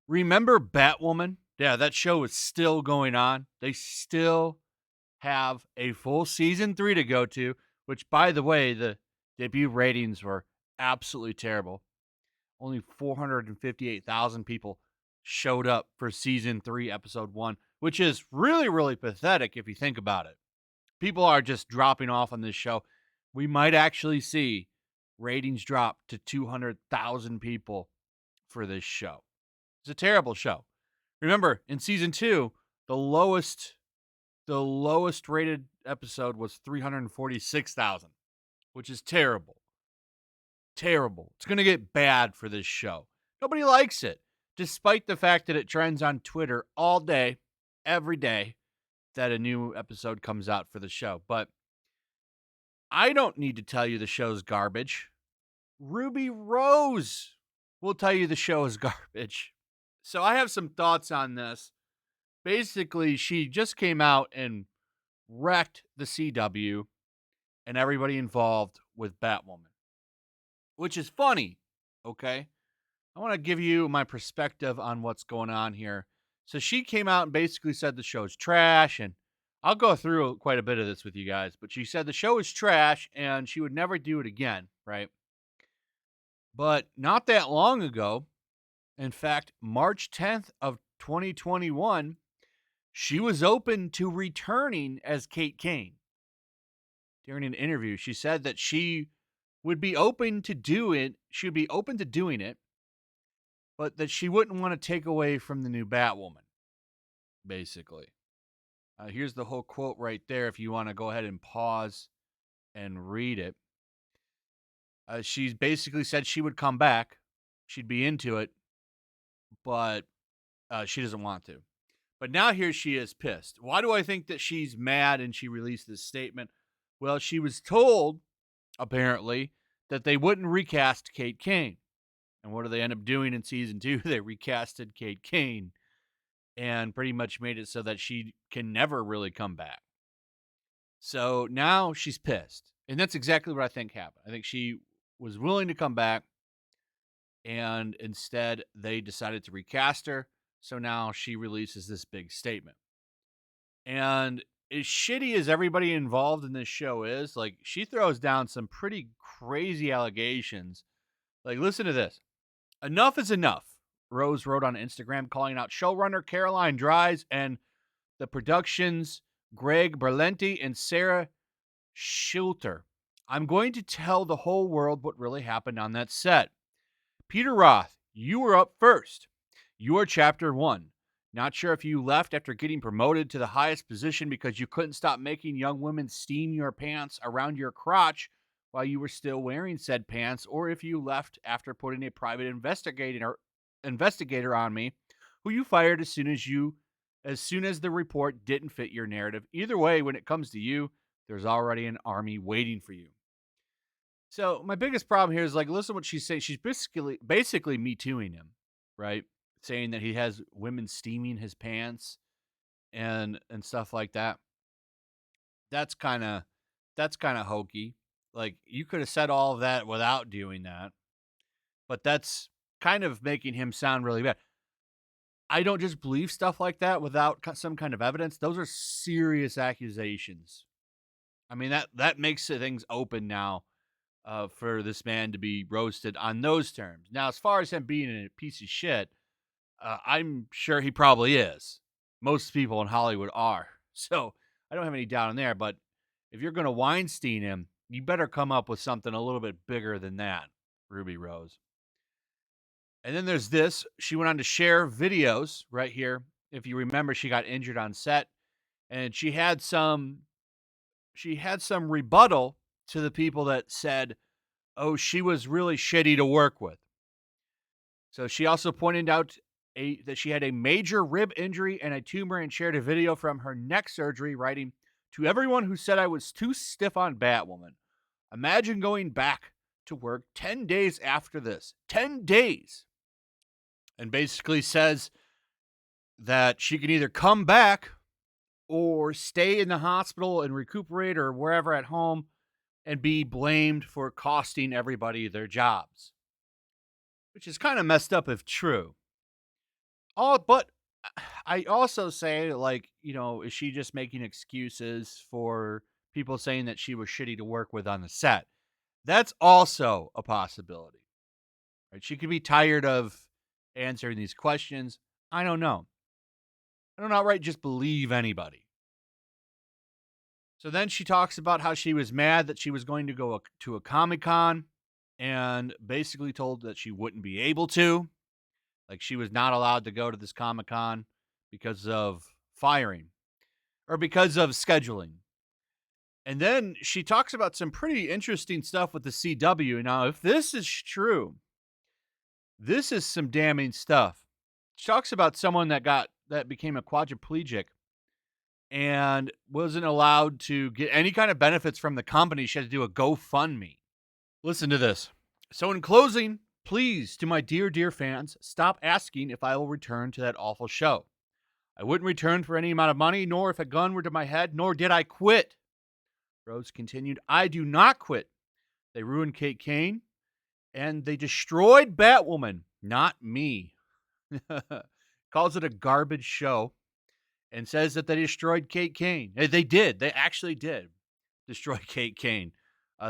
Remember Batwoman? Yeah, that show is still going on. They still have a full season 3 to go to, which, by the way, the debut ratings were absolutely terrible. Only 458,000 people showed up for season 3, episode 1, which is really, really pathetic if you think about it. People are just dropping off on this show. We might actually see ratings drop to 200,000 people for this show. It's a terrible show. Remember, in season 2, the lowest rated episode was 346,000, which is terrible. Terrible. It's going to get bad for this show. Nobody likes it, despite the fact that it trends on Twitter all day, every day, that a new episode comes out for the show. But I don't need to tell you the show's garbage. Ruby Rose will tell you the show is garbage. So I have some thoughts on this. Basically, she just came out and wrecked the CW and everybody involved with Batwoman, which is funny, okay? I want to give you my perspective on what's going on here. So she came out and basically said the show's trash, and I'll go through quite a bit of this with you guys, but she said the show is trash and she would never do it again, right? But not that long ago, in fact, March 10th of 2021, she was open to returning as Kate Kane. During an interview, she said that she would be open to do it. She would be open to doing it, but that she wouldn't want to take away from the new Batwoman, basically. Here's the whole quote right there if you want to go ahead and pause and read it. She basically said she would come back. She'd be into it, but she doesn't want to. But now here she is pissed. Why do I think that she's mad and she released this statement? Well, she was told, apparently, that they wouldn't recast Kate Kane. And what do they end up doing in season 2? They recasted Kate Kane and pretty much made it so that she can never really come back. So now she's pissed. And that's exactly what I think happened. I think she was willing to come back, and instead they decided to recast her. So now she releases this big statement. And as shitty as everybody involved in this show is, like, she throws down some pretty crazy allegations. Like, listen to this. Enough is enough, Rose wrote on Instagram, calling out showrunner Caroline Dries and the production's Greg Berlanti and Sarah Schulter. I'm going to tell the whole world what really happened on that set. Peter Roth, you were up first. You are chapter 1. Not sure if you left after getting promoted to the highest position because you couldn't stop making young women steam your pants around your crotch while you were still wearing said pants, or if you left after putting a private investigator on me, who you fired as soon as the report didn't fit your narrative. Either way, when it comes to you, there's already an army waiting for you. So my biggest problem here is, like, listen to what she's saying. She's basically Me Tooing him, right? Saying that he has women steaming his pants and stuff like that. That's kind of hokey. Like, you could have said all of that without doing that, but that's kind of making him sound really bad. I don't just believe stuff like that without some kind of evidence. Those are serious accusations. I mean, that makes things open now for this man to be roasted on those terms. Now, as far as him being a piece of shit, I'm sure he probably is. Most people in Hollywood are. So I don't have any doubt in there. But if you're going to Weinstein him, you better come up with something a little bit bigger than that, Ruby Rose. And then there's this. She went on to share videos right here. If you remember, she got injured on set, and she had some rebuttal to the people that said, oh, she was really shitty to work with. So she also pointed out that she had a major rib injury and a tumor, and shared a video from her neck surgery, writing, to everyone who said I was too stiff on Batwoman, imagine going back to work 10 days after this. 10 days. And basically says that she can either come back or stay in the hospital and recuperate or wherever at home and be blamed for costing everybody their jobs, which is kind of messed up if true. But I also say, like, is she just making excuses for people saying that she was shitty to work with on the set? That's also a possibility. Right? She could be tired of answering these questions. I don't know. I don't outright just believe anybody. So then she talks about how she was mad that she was going to go to a Comic-Con and basically told that she wouldn't be able to. Like, she was not allowed to go to this Comic-Con because of firing or because of scheduling. And then she talks about some pretty interesting stuff with the CW. Now, if this is true, this is some damning stuff. She talks about someone that became a quadriplegic and wasn't allowed to get any kind of benefits from the company. She had to do a GoFundMe. Listen to this. So in closing, please, to my dear, dear fans, stop asking if I will return to that awful show. I wouldn't return for any amount of money, nor if a gun were to my head, nor did I quit. Rose continued, I do not quit. They ruined Kate Kane, and they destroyed Batwoman, not me. Calls it a garbage show and says that they destroyed Kate Kane. They did. They actually did destroy Kate Kane.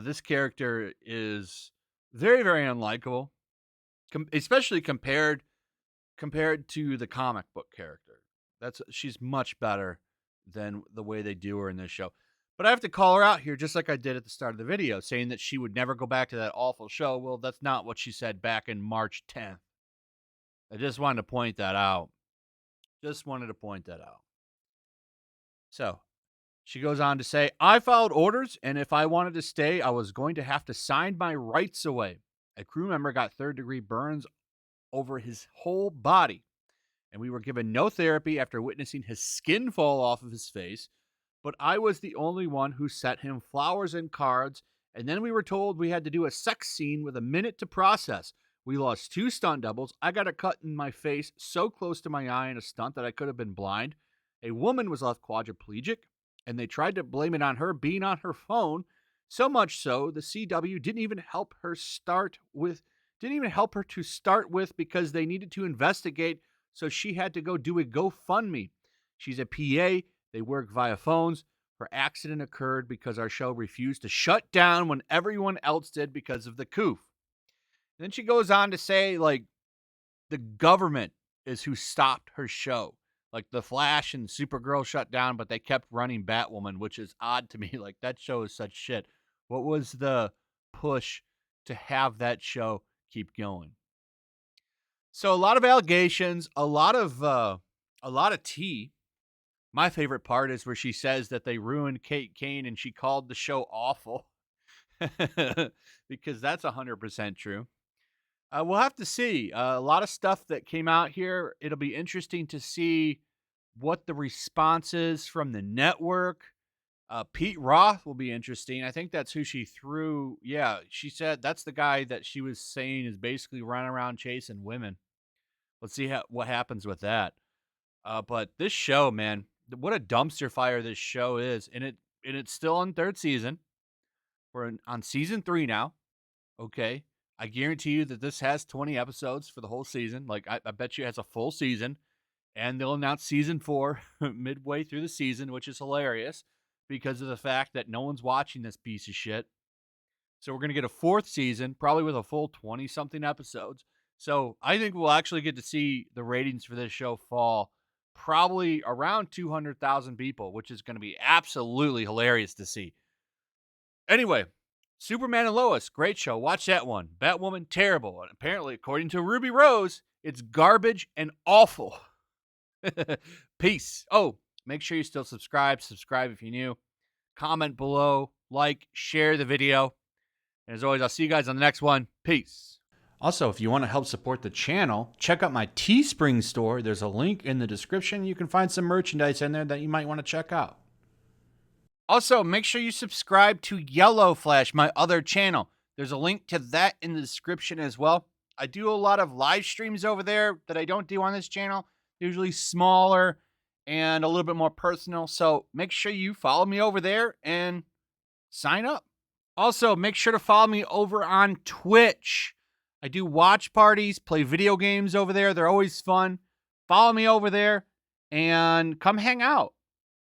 This character is very, very unlikable, especially compared to the comic book character. She's much better than the way they do her in this show. But I have to call her out here, just like I did at the start of the video, saying that she would never go back to that awful show. Well, that's not what she said back in March 10th. I just wanted to point that out. So she goes on to say, I followed orders, and if I wanted to stay, I was going to have to sign my rights away. A crew member got third-degree burns over his whole body, and we were given no therapy after witnessing his skin fall off of his face, but I was the only one who sent him flowers and cards, and then we were told we had to do a sex scene with a minute to process. We lost 2 stunt doubles. I got a cut in my face so close to my eye in a stunt that I could have been blind. A woman was left quadriplegic, and they tried to blame it on her being on her phone, so much so the CW didn't even help her to start with because they needed to investigate, so she had to go do a GoFundMe. She's a PA. They work via phones. Her accident occurred because our show refused to shut down when everyone else did because of the coof. Then she goes on to say, like, the government is who stopped her show. Like, The Flash and Supergirl shut down, but they kept running Batwoman, which is odd to me. Like, that show is such shit. What was the push to have that show keep going? So a lot of allegations, a lot of tea. My favorite part is where she says that they ruined Kate Kane and she called the show awful. Because that's 100% true. We'll have to see. A lot of stuff that came out here. It'll be interesting to see what the response is from the network. Pete Roth will be interesting. I think that's who she threw. Yeah, she said that's the guy that she was saying is basically running around chasing women. Let's see what happens with that. But this show, man, what a dumpster fire this show is, and it's still on 3rd season. We're on season 3 now. Okay. I guarantee you that this has 20 episodes for the whole season. Like, I bet you it has a full season. And they'll announce season 4 midway through the season, which is hilarious because of the fact that no one's watching this piece of shit. So we're going to get a 4th season, probably with a full 20-something episodes. So I think we'll actually get to see the ratings for this show fall probably around 200,000 people, which is going to be absolutely hilarious to see. Anyway, Superman and Lois, great show. Watch that one. Batwoman, terrible. And apparently, according to Ruby Rose, it's garbage and awful. Peace. Oh, make sure you still subscribe. Subscribe if you're new. Comment below. Like, share the video. And as always, I'll see you guys on the next one. Peace. Also, if you want to help support the channel, check out my Teespring store. There's a link in the description. You can find some merchandise in there that you might want to check out. Also, make sure you subscribe to Yellow Flash, my other channel. There's a link to that in the description as well. I do a lot of live streams over there that I don't do on this channel. Usually smaller and a little bit more personal. So make sure you follow me over there and sign up. Also, make sure to follow me over on Twitch. I do watch parties, play video games over there. They're always fun. Follow me over there and come hang out.